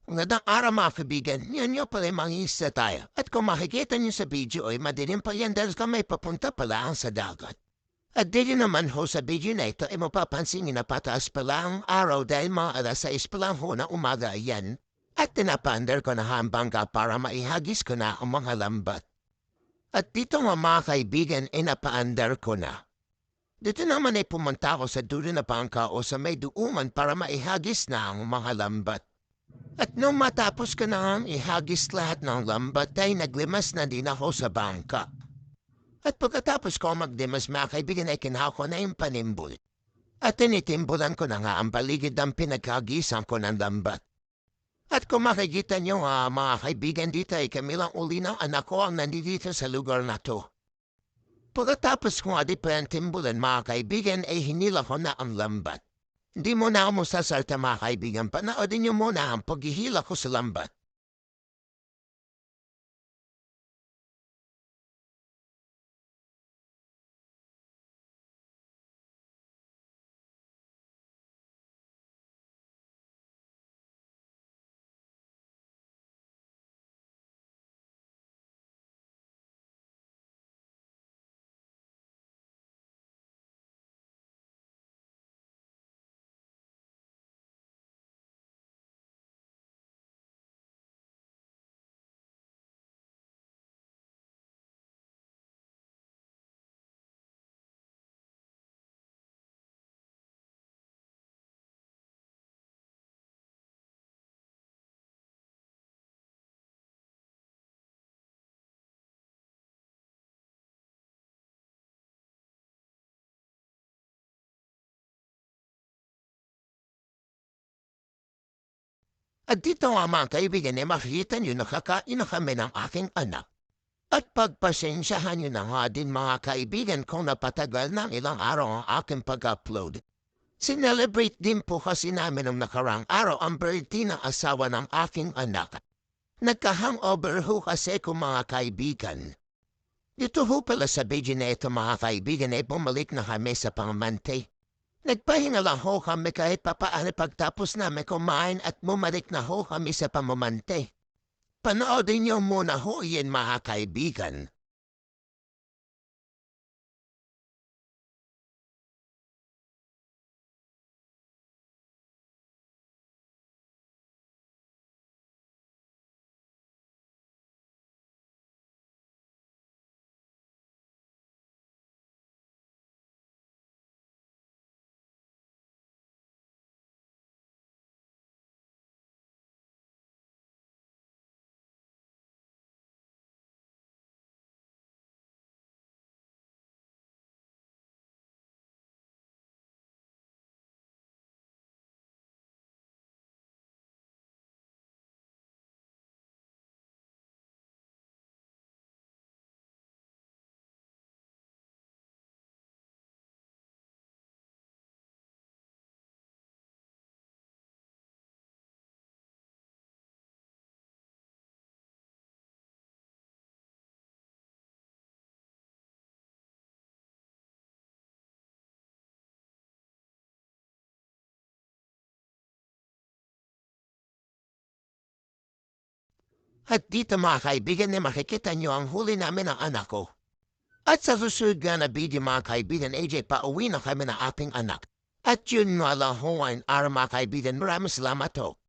Magandang araw mga kaibigan, ngayon nga pala mangingisda tayo. At kung makikita niyo sa video ay madilim pa yan dahil kami papunta pala ang sa dagat. At dito naman ho sa video na ito ay mapapansin niyo na pataas pala ang araw dahil mga alas 6 pa lang ho na umaga yan. At tinapander ko na hambangga para maihagis ko na ang mga lambat. At dito nga mga kaibigan ay napaandar ko na. Dito naman ay pumunta ako sa dulo na bangka o sa may duuman para maihagis na ang mga lambat. At nung matapos ko na ang ihagis lahat ng lambat ay naglimas na din ako sa bangka. At pagkatapos ko magdimas mga kaibigan ay kinaha ko na yung panimbol. At tinitimbulan ko na nga ang paligid ng pinaghagisan ko ng lambat. At kung makikita nyo mga kaibigan dito ay kamilang uli ng anak ko ang nandito sa lugar na to. Pagkatapos ko nga di pantimbulan mga kaibigan ay hinila ko na ang lambat. Hindi mo na ako sasalta mga kaibigan, panoodin niyo muna ang paghihila ko sa lambat. At dito nga mga kaibigan ay makikita niyo nakakain na kami ng aking anak. At pagpasensyahan niyo na nga din mga kaibigan kung napatagal ng ilang araw ang aking pag-upload. Sinelebrate din po kasi namin ng nakarang araw ang birthday ng asawa ng aking anak. Nagka-hangover ho kasi ko mga kaibigan. Dito ho pala sa video na ito mga kaibigan ay bumalik na kami sa pangmante. Nagpahinga lang ho kami kahit papaano pagtapos namin kumain at bumalik na ho kami sa pamamante. Panoodin niyo muna ho yan mga kaibigan. At dito mga kaibigan ay makikita niyo ang huli namin ng anak ko. At sa susunod nga na video mga kaibigan, AJ, pauwi na kami ng ating anak. At yun nga lang ho ang araw mga kaibigan. Maraming salamat ho.